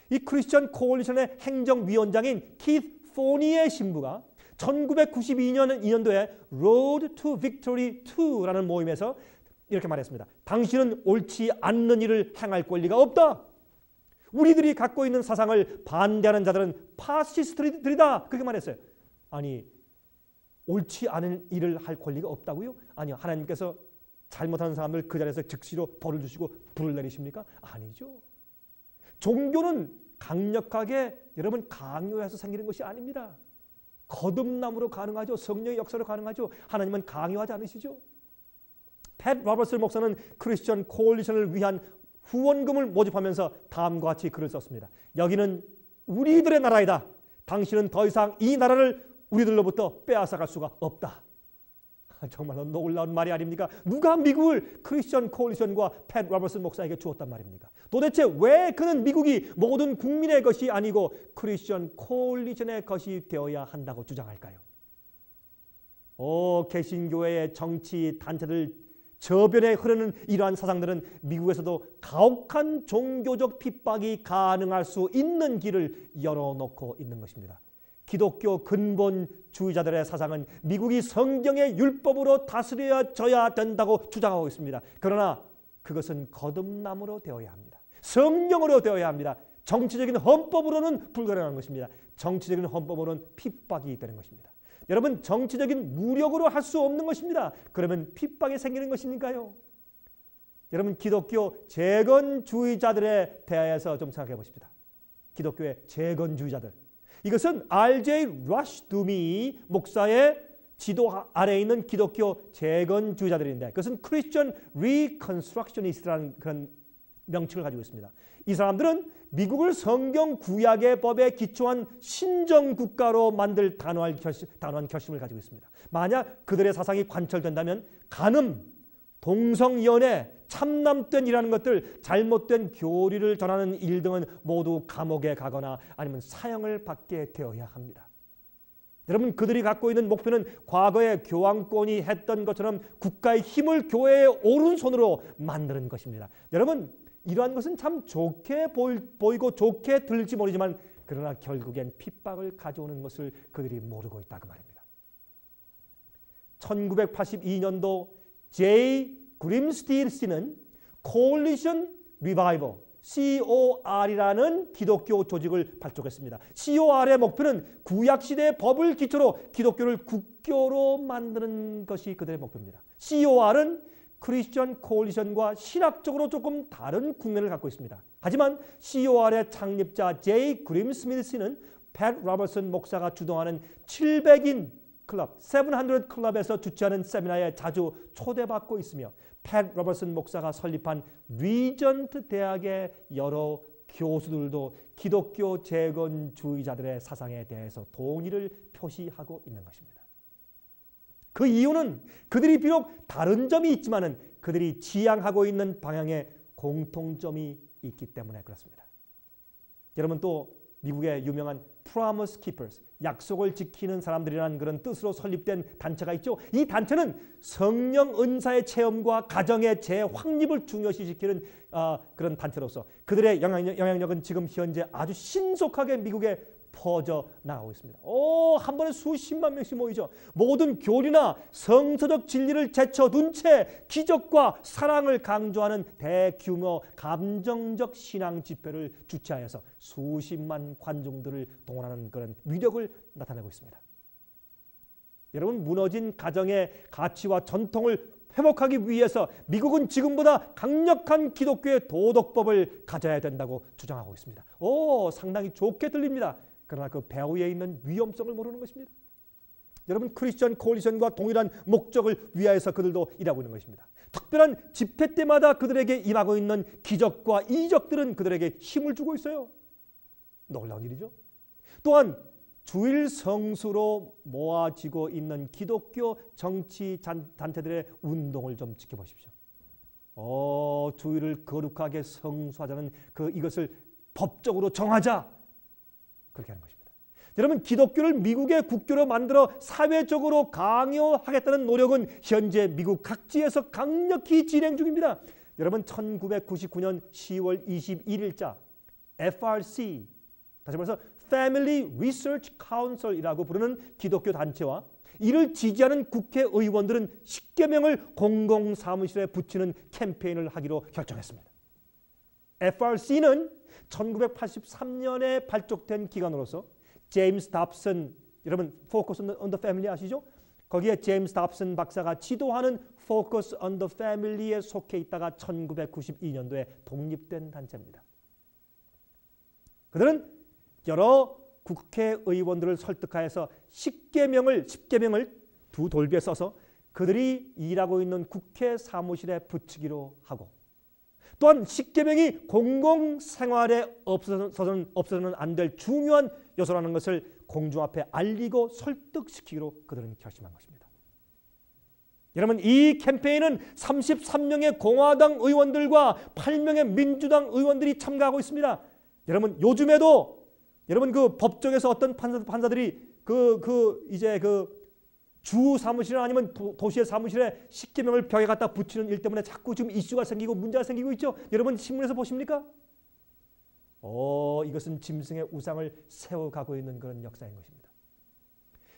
이 크리스천 코올리션의 행정위원장인 키스 포니의 신부가 1992년도에 Road to Victory 2라는 모임에서 이렇게 말했습니다. 당신은 옳지 않는 일을 행할 권리가 없다. 우리들이 갖고 있는 사상을 반대하는 자들은 파시스트들이다. 그렇게 말했어요. 아니 옳지 않은 일을 할 권리가 없다고요? 아니요. 하나님께서 잘못하는 사람을 그 자리에서 즉시로 벌을 주시고 불을 내리십니까? 아니죠. 종교는 강력하게 여러분 강요해서 생기는 것이 아닙니다. 거듭남으로 가능하죠. 성령의 역사로 가능하죠. 하나님은 강요하지 않으시죠. 팻 로버츠 목사는 크리스천 코올리션을 위한 후원금을 모집하면서 다음과 같이 글을 썼습니다. 여기는 우리들의 나라이다. 당신은 더 이상 이 나라를 우리들로부터 빼앗아갈 수가 없다. 정말로 놀라운 말이 아닙니까? 누가 미국을 크리스천 코올리션과 팻 로버츠 목사에게 주었단 말입니까? 도대체 왜 그는 미국이 모든 국민의 것이 아니고 크리스천 코올리션의 것이 되어야 한다고 주장할까요? 개신교회의 정치 단체들 저변에 흐르는 이러한 사상들은 미국에서도 가혹한 종교적 핍박이 가능할 수 있는 길을 열어놓고 있는 것입니다. 기독교 근본주의자들의 사상은 미국이 성경의 율법으로 다스려져야 된다고 주장하고 있습니다. 그러나 그것은 거듭남으로 되어야 합니다. 성령으로 되어야 합니다. 정치적인 헌법으로는 불가능한 것입니다. 정치적인 헌법으로는 핍박이 되는 것입니다. 여러분, 정치적인 무력으로 할 수 없는 것입니다. 그러면 핍박이 생기는 것입니까요? 여러분, 기독교 재건주의자들에 대해서 좀 생각해 보십시다. 기독교의 재건주의자들. 이것은 R.J. 라시두미 목사의 지도 아래에 있는 기독교 재건주의자들인데, 그것은 크리스천 리컨스트럭셔니스트라는 그런 명칭을 가지고 있습니다. 이 사람들은 미국을 성경 구약의 법에 기초한 신정국가로 만들 단호한 결심을 가지고 있습니다. 만약 그들의 사상이 관철된다면 간음, 동성연애, 참남된이라는 것들, 잘못된 교리를 전하는 일 등은 모두 감옥에 가거나 아니면 사형을 받게 되어야 합니다. 여러분, 그들이 갖고 있는 목표는 과거에 교황권이 했던 것처럼 국가의 힘을 교회의 오른손으로 만드는 것입니다. 여러분, 이러한 것은 참 좋게 보이고 좋게 들릴지 모르지만 그러나 결국엔 핍박을 가져오는 것을 그들이 모르고 있다 그 말입니다. 1982년도 제이 그림스틸 씨는 Coalition Revival, COR이라는 기독교 조직을 발족했습니다. COR의 목표는 구약시대의 법을 기초로 기독교를 국교로 만드는 것이 그들의 목표입니다. COR은 크리스천 코올리션과 신학적으로 조금 다른 국면을 갖고 있습니다. 하지만 COR의 창립자 제이 그림 스미스 씨는 팻 로버슨 목사가 주동하는 700인 클럽, 700 클럽에서 주최하는 세미나에 자주 초대받고 있으며 팻 로버슨 목사가 설립한 리전트 대학의 여러 교수들도 기독교 재건주의자들의 사상에 대해서 동의를 표시하고 있는 것입니다. 그 이유는 그들이 비록 다른 점이 있지만은 그들이 지향하고 있는 방향에 공통점이 있기 때문에 그렇습니다. 여러분, 또 미국의 유명한 Promise Keepers, 약속을 지키는 사람들이라는 그런 뜻으로 설립된 단체가 있죠. 이 단체는 성령 은사의 체험과 가정의 재확립을 중요시시키는 그런 단체로서 그들의 영향력은 지금 현재 아주 신속하게 미국에 퍼져 나가고 있습니다. 한 번에 수십만 명씩 모이죠. 모든 교리나 성서적 진리를 제쳐둔 채 기적과 사랑을 강조하는 대규모 감정적 신앙 집회를 주최하여서 수십만 관중들을 동원하는 그런 위력을 나타내고 있습니다. 여러분, 무너진 가정의 가치와 전통을 회복하기 위해서 미국은 지금보다 강력한 기독교의 도덕법을 가져야 된다고 주장하고 있습니다. 상당히 좋게 들립니다. 그러나 그 배후에 있는 위험성을 모르는 것입니다. 여러분, 크리스천 코올리션과 동일한 목적을 위하여서 그들도 일하고 있는 것입니다. 특별한 집회 때마다 그들에게 임하고 있는 기적과 이적들은 그들에게 힘을 주고 있어요. 놀라운 일이죠. 또한 주일 성수로 모아지고 있는 기독교 정치 단체들의 운동을 좀 지켜보십시오. 주일을 거룩하게 성수하자는 이것을 법적으로 정하자, 그렇게 하는 것입니다. 여러분, 기독교를 미국의 국교로 만들어 사회적으로 강요하겠다는 노력은 현재 미국 각지에서 강력히 진행 중입니다. 여러분, 1999년 10월 21일자 FRC, 다시 말해서 Family Research Council이라고 부르는 기독교 단체와 이를 지지하는 국회의원들은 십계명을 공공사무실에 붙이는 캠페인을 하기로 결정했습니다. FRC는 1983년에 발족된 기관으로서 제임스 답슨, 여러분 Focus on the Family 아시죠? 거기에 제임스 답슨 박사가 지도하는 Focus on the Family에 속해 있다가 1992년도에 독립된 단체입니다. 그들은 여러 국회의원들을 설득하여서 10계명을 두 돌비에 써서 그들이 일하고 있는 국회 사무실에 붙이기로 하고, 또한 10계명이 공공생활에 없어서는 안 될 중요한 요소라는 것을 공중 앞에 알리고 설득시키기로 그들은 결심한 것입니다. 여러분, 이 캠페인은 33명의 공화당 의원들과 8명의 민주당 의원들이 참가하고 있습니다. 여러분, 요즘에도 여러분 그 법정에서 어떤 판사들이 이제 주 사무실이나 아니면 도시의 사무실에 10계명을 벽에 갖다 붙이는 일 때문에 자꾸 지금 이슈가 생기고 문제가 생기고 있죠. 여러분, 신문에서 보십니까? 이것은 짐승의 우상을 세워가고 있는 그런 역사인 것입니다.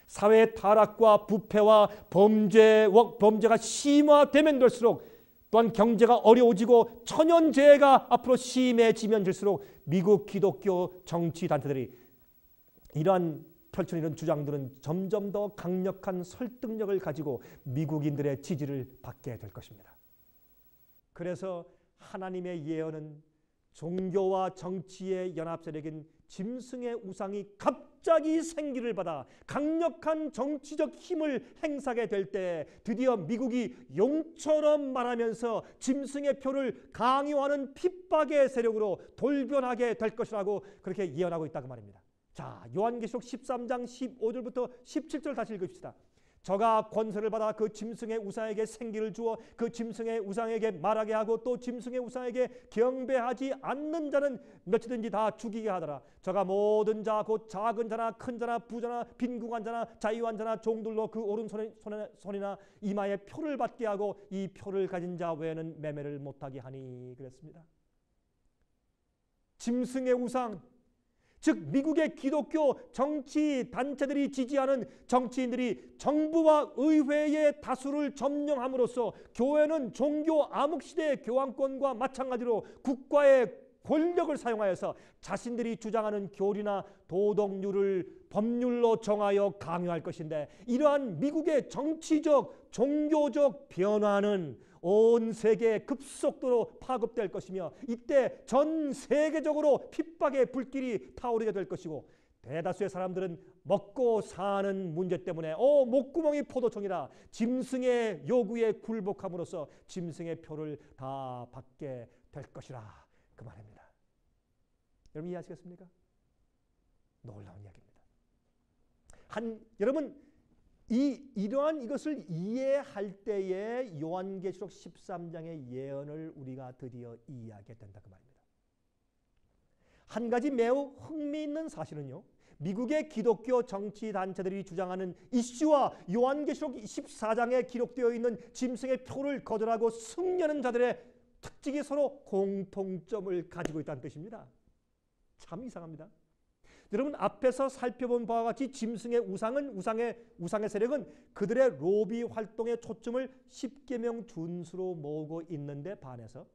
사회의 타락과 부패와 범죄가 심화되면 될수록 또한 경제가 어려워지고 천연재해가 앞으로 심해지면 질수록 미국 기독교 정치단체들이 이러한 펼치는 이런 주장들은 점점 더 강력한 설득력을 가지고 미국인들의 지지를 받게 될 것입니다. 그래서 하나님의 예언은 종교와 정치의 연합세력인 짐승의 우상이 갑자기 생기를 받아 강력한 정치적 힘을 행사하게 될 때 드디어 미국이 용처럼 말하면서 짐승의 표를 강요하는 핍박의 세력으로 돌변하게 될 것이라고 그렇게 예언하고 있다고 말입니다. 자, 요한계시록 13장 15절부터 17절 다시 읽읍시다. 저가 권세를 받아 그 짐승의 우상에게 생기를 주어 그 짐승의 우상에게 말하게 하고 또 짐승의 우상에게 경배하지 않는 자는 몇이든지 다 죽이게 하더라. 저가 모든 자 곧 작은 자나 큰 자나 부자나 빈궁한 자나 자유한 자나 종들로 그 오른손이나 이마에 표를 받게 하고 이 표를 가진 자 외에는 매매를 못하게 하니 그랬습니다. 짐승의 우상, 즉 미국의 기독교 정치 단체들이 지지하는 정치인들이 정부와 의회의 다수를 점령함으로써 교회는 종교 암흑시대의 교황권과 마찬가지로 국가의 권력을 사용하여서 자신들이 주장하는 교리나 도덕률을 법률로 정하여 강요할 것인데, 이러한 미국의 정치적 종교적 변화는 온 세계에 급속도로 파급될 것이며 이때 전 세계적으로 핍박의 불길이 타오르게 될 것이고, 대다수의 사람들은 먹고 사는 문제 때문에 목구멍이 포도청이라 짐승의 요구에 굴복함으로써 짐승의 표를 다 받게 될 것이라 그 말입니다. 여러분 이해하시겠습니까? 놀라운 이야기입니다. 여러분 이러한 이것을 이해할 때에 요한계시록 13장의 예언을 우리가 드디어 이해하게 된다 그 말입니다. 한 가지 매우 흥미있는 사실은요, 미국의 기독교 정치단체들이 주장하는 이슈와 요한계시록 14장에 기록되어 있는 짐승의 표를 거절하고 승리하는 자들의 특징이 서로 공통점을 가지고 있다는 뜻입니다. 참 이상합니다. 여러분 앞에서 살펴본 바와 같이 짐승의 우상의 세력은 그들의 로비 활동의 초점을 십계명 준수로 모으고 있는데 반해서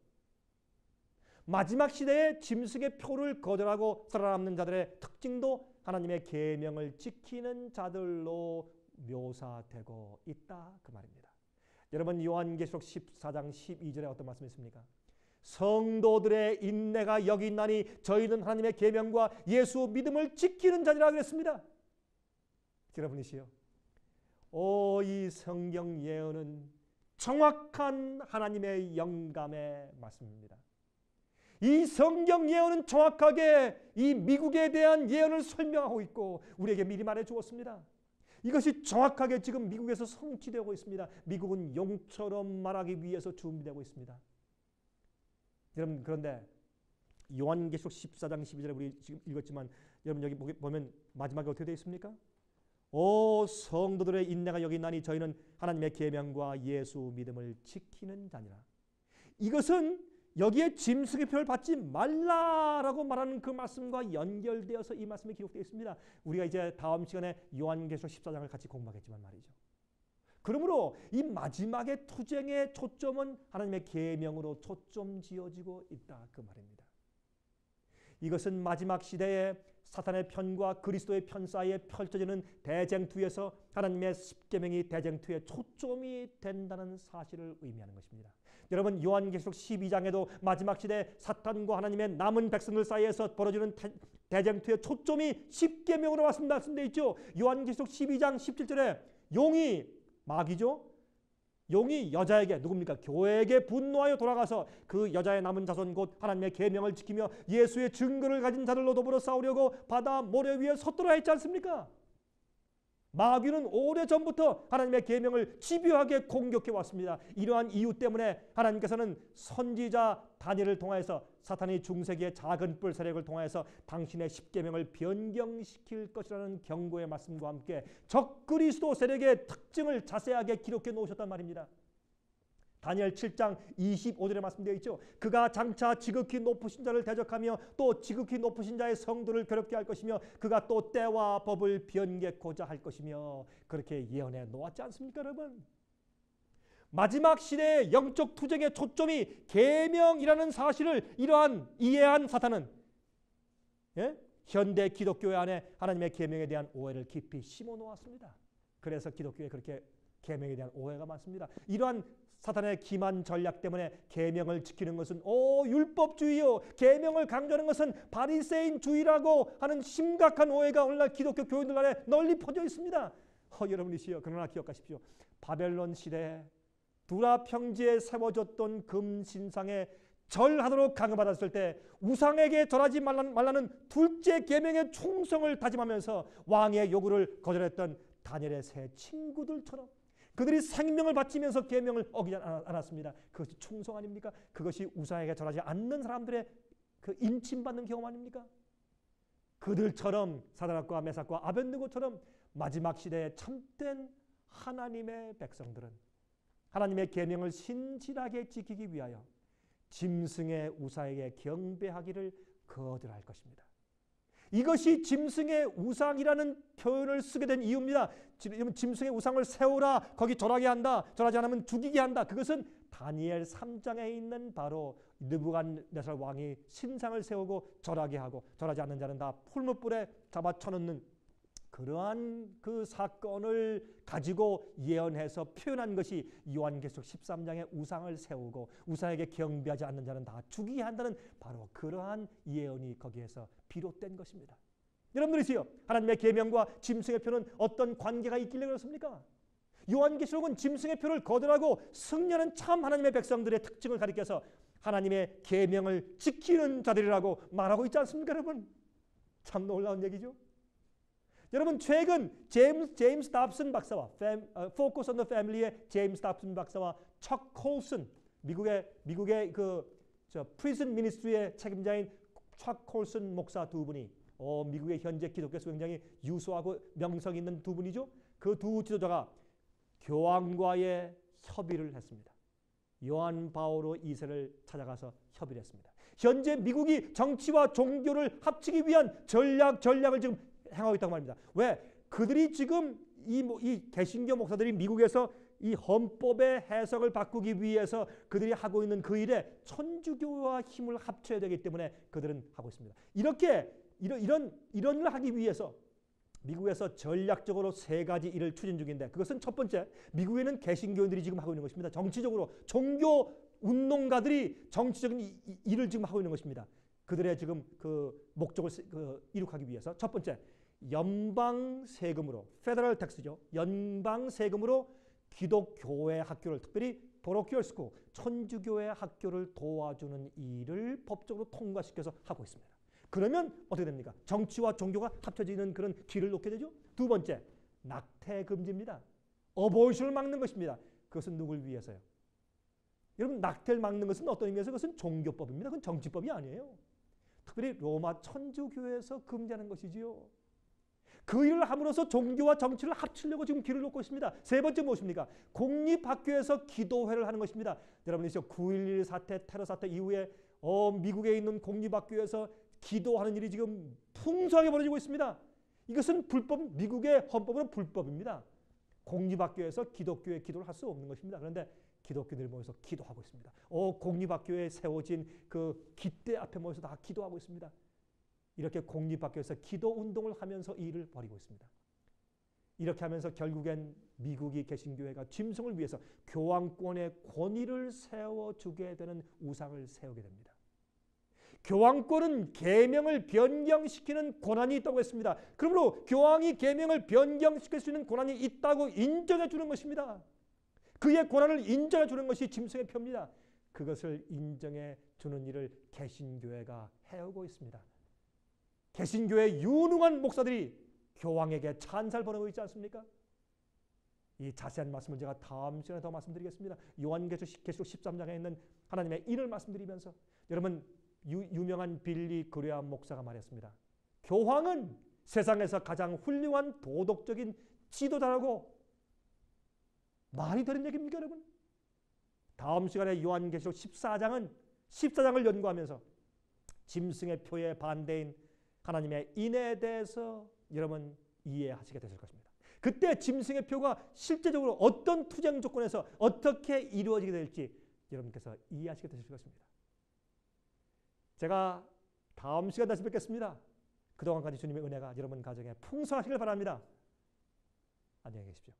마지막 시대에 짐승의 표를 거절하고 살아남는 자들의 특징도 하나님의 계명을 지키는 자들로 묘사되고 있다 그 말입니다. 여러분 요한계시록 14장 12절에 어떤 말씀이 있습니까? 성도들의 인내가 여기 있나니 저희는 하나님의 계명과 예수 믿음을 지키는 자니라 그랬습니다. 여러분이시여, 이 성경 예언은 정확한 하나님의 영감의 말씀입니다. 이 성경 예언은 정확하게 이 미국에 대한 예언을 설명하고 있고 우리에게 미리 말해 주었습니다. 이것이 정확하게 지금 미국에서 성취되고 있습니다. 미국은 용처럼 말하기 위해서 준비되고 있습니다. 여러분 그런데 요한계시록 14장 12절에 우리 지금 읽었지만 여러분 여기 보면 마지막에 어떻게 되어 있습니까? 성도들의 인내가 여기 있나니 저희는 하나님의 계명과 예수 믿음을 지키는 자니라. 이것은 여기에 짐승의 표를 받지 말라라고 말하는 그 말씀과 연결되어서 이 말씀이 기록되어 있습니다. 우리가 이제 다음 시간에 요한계시록 14장을 같이 공부하겠지만 말이죠. 그러므로 이 마지막의 투쟁의 초점은 하나님의 계명으로 초점 지어지고 있다 그 말입니다. 이것은 마지막 시대에 사탄의 편과 그리스도의 편 사이에 펼쳐지는 대쟁투에서 하나님의 십계명이 대쟁투의 초점이 된다는 사실을 의미하는 것입니다. 여러분 요한계시록 12장에도 마지막 시대 사탄과 하나님의 남은 백성들 사이에서 벌어지는 대쟁투의 초점이 십계명으로 말씀되어 있죠. 요한계시록 12장 17절에 용이 마귀죠. 용이 여자에게 누굽니까? 교회에게 분노하여 돌아가서 그 여자의 남은 자손 곧 하나님의 계명을 지키며 예수의 증거를 가진 자들로 더불어 싸우려고 바다 모래 위에 섰더라 했지 않습니까? 마귀는 오래전부터 하나님의 계명을 집요하게 공격해 왔습니다. 이러한 이유 때문에 하나님께서는 선지자 다니엘을 통하여서 사탄의 중세기의 작은 뿔 세력을 통하여서 당신의 십계명을 변경시킬 것이라는 경고의 말씀과 함께 적그리스도 세력의 특징을 자세하게 기록해 놓으셨단 말입니다. 다니엘 7장 25절에 말씀되어 있죠. 그가 장차 지극히 높으신 자를 대적하며 또 지극히 높으신 자의 성도를 괴롭게 할 것이며 그가 또 때와 법을 변개코자 할 것이며 그렇게 예언해 놓았지 않습니까 여러분? 마지막 시대의 영적 투쟁의 초점이 계명이라는 사실을 이해한 사탄은 현대 기독교회 안에 하나님의 계명에 대한 오해를 깊이 심어 놓았습니다. 그래서 기독교에 그렇게 계명에 대한 오해가 많습니다. 이러한 사탄의 기만 전략 때문에 계명을 지키는 것은 율법주의요, 계명을 강조하는 것은 바리새인주의라고 하는 심각한 오해가 오늘날 기독교 교인들 안에 널리 퍼져 있습니다. 여러분이시여, 그러나 기억하십시오. 바벨론 시대에 두라 평지에 세워졌던 금신상에 절하도록 강요받았을 때 우상에게 절하지 말라는 둘째 계명의 충성을 다짐하면서 왕의 요구를 거절했던 다니엘의 세 친구들처럼 그들이 생명을 바치면서 계명을 어기지 않았습니다. 그것이 충성 아닙니까? 그것이 우상에게 절하지 않는 사람들의 그 인침받는 경험 아닙니까? 그들처럼 사드락과 메삭과 아벳느고처럼 마지막 시대에 참된 하나님의 백성들은 하나님의 계명을 신실하게 지키기 위하여 짐승의 우상에게 경배하기를 거절할 것입니다. 이것이 짐승의 우상이라는 표현을 쓰게 된 이유입니다. 짐승의 우상을 세우라, 거기 절하게 한다, 절하지 않으면 죽이게 한다. 그것은 다니엘 3장에 있는 바로 느부갓네살 왕이 신상을 세우고 절하게 하고 절하지 않는 자는 다 풀무불에 잡아 쳐넣는 그러한 그 사건을 가지고 예언해서 표현한 것이 요한계시록 13장에 우상을 세우고 우상에게 경배하지 않는 자는 다 죽이게 한다는 바로 그러한 예언이 거기에서 비롯된 것입니다. 여러분들이시여, 하나님의 계명과 짐승의 표는 어떤 관계가 있길래 그렇습니까? 요한계시록은 짐승의 표를 거절하고 승리하는 참 하나님의 백성들의 특징을 가리켜서 하나님의 계명을 지키는 자들이라고 말하고 있지 않습니까, 여러분? 참 놀라운 얘기죠. 여러분, 최근 제임스 답슨 박사와 Focus on the Family의 제임스 답슨 박사와 척 콜슨, 미국의 프리즌 미니스트리의 책임자인 척 콜슨 목사 두 분이 미국의 현재 기독교에서 굉장히 유수하고 명성 있는 두 분이죠. 그 두 지도자가 교황과의 협의를 했습니다. 요한 바오로 2세를 찾아가서 협의를 했습니다. 현재 미국이 정치와 종교를 합치기 위한 전략을 지금 행하고 있다고 말입니다. 왜? 그들이 지금 이 개신교 목사들이 미국에서 이 헌법의 해석을 바꾸기 위해서 그들이 하고 있는 그 일에 천주교와 힘을 합쳐야 되기 때문에 그들은 하고 있습니다. 이런 일을 하기 위해서 미국에서 전략적으로 세 가지 일을 추진 중인데, 그것은 첫 번째, 미국에는 개신교인들이 지금 하고 있는 것입니다. 정치적으로 종교 운동가들이 정치적인 일을 지금 하고 있는 것입니다. 그들의 지금 그 목적을 이룩하기 위해서 첫 번째, 연방 세금으로, 페더럴 텍스죠. 연방 세금으로 기독교회 학교를, 특별히 parochial school, 천주교회 학교를 도와주는 일을 법적으로 통과시켜서 하고 있습니다. 그러면 어떻게 됩니까? 정치와 종교가 합쳐지는 그런 길을 놓게 되죠. 두 번째, 낙태 금지입니다. 어보이션을 막는 것입니다. 그것은 누굴 위해서요? 여러분, 낙태를 막는 것은 어떤 의미에서 그것은 종교법입니다. 그건 정치법이 아니에요. 특별히 로마 천주교에서 금지하는 것이지요. 그 일을 함으로써 종교와 정치를 합치려고 지금 길을 놓고 있습니다. 세 번째 무엇입니까? 공립학교에서 기도회를 하는 것입니다. 여러분이 9.11 사태, 테러 사태 이후에 미국에 있는 공립학교에서 기도하는 일이 지금 풍성하게 벌어지고 있습니다. 이것은 미국의 헌법은 불법입니다. 공립학교에서 기독교의 기도를 할 수 없는 것입니다. 그런데 기독교인들이 모여서 기도하고 있습니다. 공립학교에 세워진 그 깃대 앞에 모여서 다 기도하고 있습니다. 이렇게 공립학교에서 기도 운동을 하면서 이 일을 벌이고 있습니다. 이렇게 하면서 결국엔 미국이 개신교회가 짐승을 위해서 교황권의 권위를 세워주게 되는 우상을 세우게 됩니다. 교황권은 계명을 변경시키는 권한이 있다고 했습니다. 그러므로 교황이 계명을 변경시킬 수 있는 권한이 있다고 인정해 주는 것입니다. 그의 권한을 인정해 주는 것이 짐승의 표입니다. 그것을 인정해 주는 일을 개신교회가 해오고 있습니다. 개신교회 유능한 목사들이 교황에게 찬사를 보내고 있지 않습니까? 이 자세한 말씀을 제가 다음 시간에 더 말씀드리겠습니다. 요한계시록 13장에 있는 하나님의 일을 말씀드리면서, 여러분, 유명한 빌리 그레암 목사가 말했습니다. 교황은 세상에서 가장 훌륭한 도덕적인 지도자라고. 말이 되는 얘기입니까, 여러분? 다음 시간에 요한계시록 14장을 연구하면서 짐승의 표에 반대인 하나님의 인에 대해서 여러분 이해하시게 되실 것입니다. 그때 짐승의 표가 실제적으로 어떤 투쟁 조건에서 어떻게 이루어지게 될지 여러분께서 이해하시게 되실 것입니다. 제가 다음 시간 다시 뵙겠습니다. 그동안까지 주님의 은혜가 여러분 가정에 풍성하시길 바랍니다. 안녕히 계십시오.